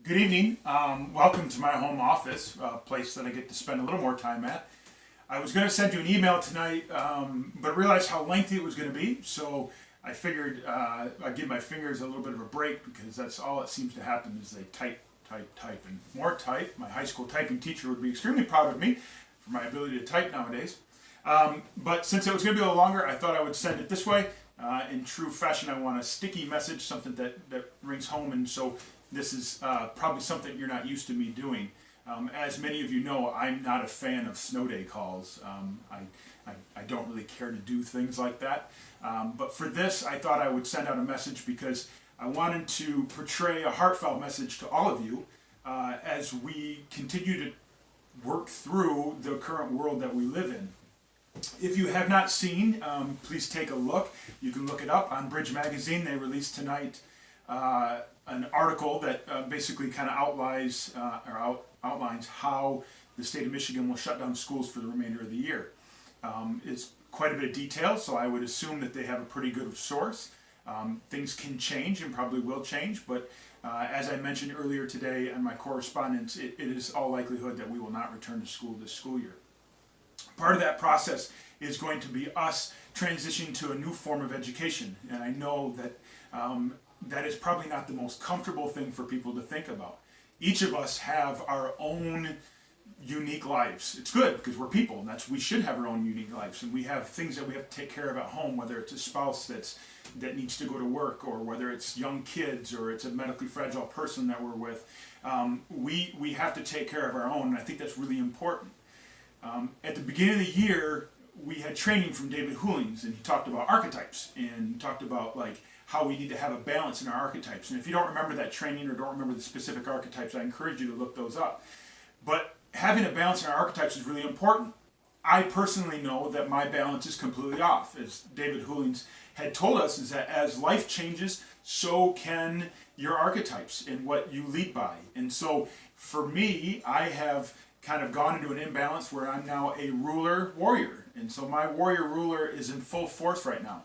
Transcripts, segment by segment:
Good evening. Welcome to my home office, a place that I get to spend a little more time at. I was going to send you an email tonight, but realized how lengthy it was going to be, so I figured I'd give my fingers a little bit of a break because that's all that seems to happen is they type, type, type, and more type. My high school typing teacher would be extremely proud of me for my ability to type nowadays. But since it was going to be a little longer, I thought I would send it this way. In true fashion, I want a sticky message, something that rings home, and so this is probably something you're not used to me doing. As many of you know, I'm not a fan of snow day calls. I don't really care to do things like that. But for this, I thought I would send out a message because I wanted to portray a heartfelt message to all of you as we continue to work through the current world that we live in. If you have not seen, please take a look. You can look it up on Bridge Magazine. They released tonight an article that basically kind of outlines how the state of Michigan will shut down schools for the remainder of the year. It's quite a bit of detail, so I would assume that they have a pretty good source. Things can change and probably will change, but as I mentioned earlier today in my correspondence, it is all likelihood that we will not return to school this school year. Part of that process is going to be us transitioning to a new form of education, and I know that that is probably not the most comfortable thing for people to think about. Each of us have our own unique lives. It's good because we're people, and we should have our own unique lives, and we have things that we have to take care of at home, whether it's a spouse that needs to go to work, or whether it's young kids, or it's a medically fragile person that we're with. We have to take care of our own, and I think that's really important. At the beginning of the year, we had training from David Hoolings, and he talked about archetypes and talked about how we need to have a balance in our archetypes. And if you don't remember that training or don't remember the specific archetypes, I encourage you to look those up. But having a balance in our archetypes is really important. I personally know that my balance is completely off. As David Hoolings had told us, is that as life changes, so can your archetypes and what you lead by. And so for me, I have kind of gone into an imbalance where I'm now a ruler warrior. And so my warrior ruler is in full force right now.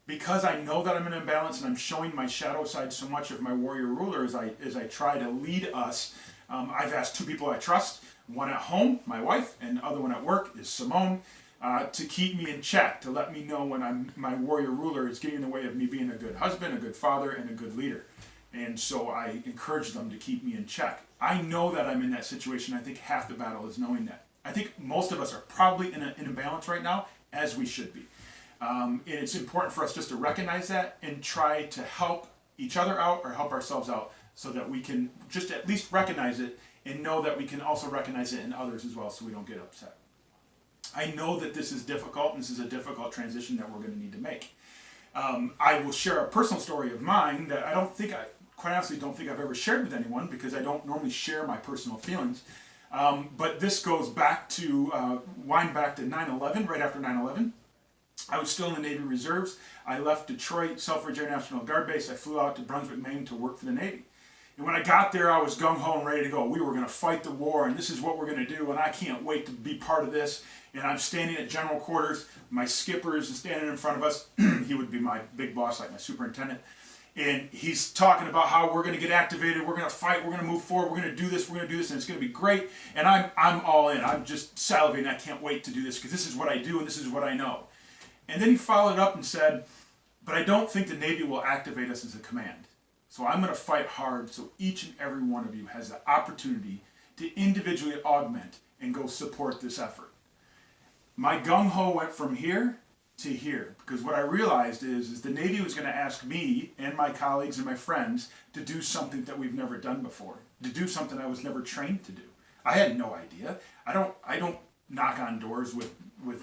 Because I know that I'm in imbalance and I'm showing my shadow side so much of my warrior ruler as I try to lead us, I've asked two people I trust, one at home, my wife, and the other one at work is Simone, to keep me in check, to let me know when my warrior ruler is getting in the way of me being a good husband, a good father, and a good leader. And so I encourage them to keep me in check. I know that I'm in that situation. I think half the battle is knowing that. I think most of us are probably in a balance right now, as we should be. And it's important for us just to recognize that and try to help each other out or help ourselves out so that we can just at least recognize it and know that we can also recognize it in others as well so we don't get upset. I know that this is difficult and this is a difficult transition that we're going to need to make. I will share a personal story of mine that quite honestly don't think I've ever shared with anyone because I don't normally share my personal feelings. But this goes back to, wind back to 9/11, right after 9/11. I was still in the Navy Reserves. I left Detroit, Selfridge Air National Guard Base. I flew out to Brunswick, Maine to work for the Navy. And when I got there, I was gung-ho and ready to go. We were going to fight the war, and this is what we're going to do, and I can't wait to be part of this. And I'm standing at general quarters. My skipper is standing in front of us. He would be my big boss, like my superintendent. And he's talking about how we're going to get activated, we're going to fight, we're going to move forward, we're going to do this, and it's going to be great. And I'm all in. I'm just salivating. I can't wait to do this because this is what I do and this is what I know. And then he followed up and said, but I don't think the Navy will activate us as a command. So I'm going to fight hard so each and every one of you has the opportunity to individually augment and go support this effort. My gung-ho went from here to here because what I realized is the Navy was going to ask me and my colleagues and my friends to do something that we've never done before, to do something I was never trained to do. I had no idea. I don't knock on doors with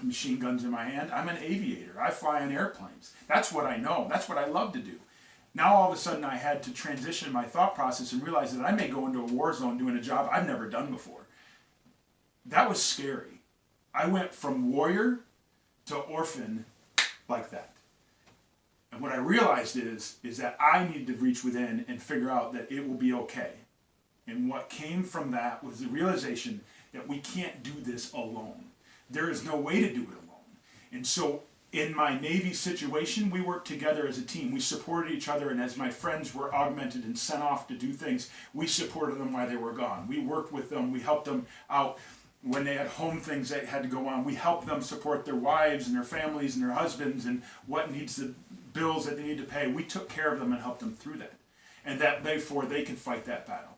machine guns in my hand. I'm an aviator. I fly in airplanes. That's what I know. That's what I love to do. Now all of a sudden I had to transition my thought process and realize that I may go into a war zone doing a job I've never done before. That was scary. I went from warrior to orphan like that. And what I realized is that I need to reach within and figure out that it will be okay. And what came from that was the realization that we can't do this alone. There is no way to do it alone. And so In my Navy situation, we worked together as a team. We supported each other, and as my friends were augmented and sent off to do things, we supported them while they were gone. We worked with them. We helped them out when they had home things that had to go on. We helped them support their wives and their families and their husbands and what needs the bills that they need to pay. We took care of them and helped them through that. And that therefore they can fight that battle.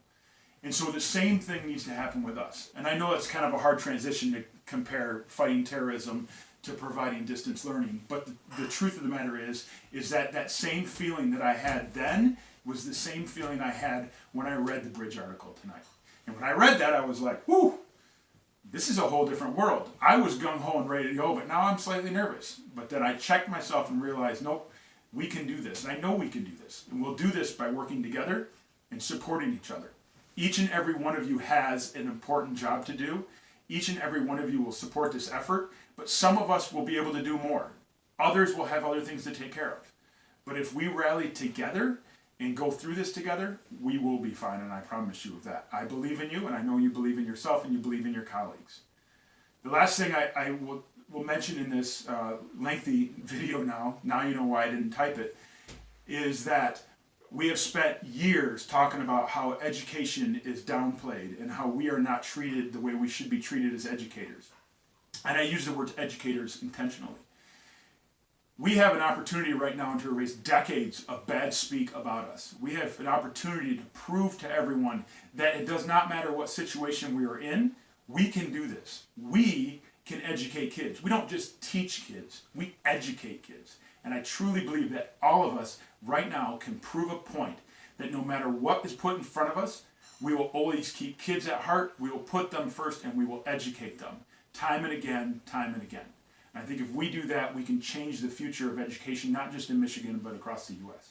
And so the same thing needs to happen with us. And I know it's kind of a hard transition to compare fighting terrorism to providing distance learning. But the truth of the matter is that that same feeling that I had then was the same feeling I had when I read the Bridge article tonight. And when I read that, I was like, whoo, this is a whole different world. I was gung-ho and ready to go, but now I'm slightly nervous. But then I checked myself and realized, nope, we can do this. And I know we can do this. And we'll do this by working together and supporting each other. Each and every one of you has an important job to do. Each and every one of you will support this effort, but some of us will be able to do more. Others will have other things to take care of. But if we rally together and go through this together, we will be fine, and I promise you of that. I believe in you, and I know you believe in yourself, and you believe in your colleagues. The last thing I will mention in this lengthy video now you know why I didn't type it, is that we have spent years talking about how education is downplayed and how we are not treated the way we should be treated as educators. And I use the word educators intentionally. We have an opportunity right now to erase decades of bad speak about us. We have an opportunity to prove to everyone that it does not matter what situation we are in, we can do this. We can educate kids. We don't just teach kids, we educate kids. And I truly believe that all of us right now can prove a point that no matter what is put in front of us, we will always keep kids at heart, we will put them first, and we will educate them. Time and again, time and again. And I think if we do that, we can change the future of education, not just in Michigan, but across the U.S.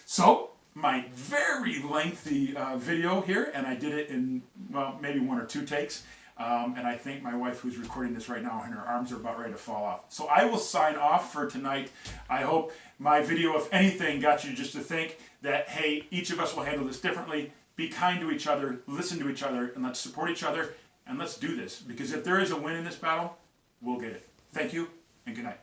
So, my very lengthy video here, and I did it in, well, maybe 1 or 2 takes. And I think my wife, who's recording this right now, and her arms are about ready to fall off. So I will sign off for tonight. I hope my video, if anything, got you just to think that, hey, each of us will handle this differently. Be kind to each other, listen to each other, and let's support each other, and let's do this. Because if there is a win in this battle, we'll get it. Thank you, and good night.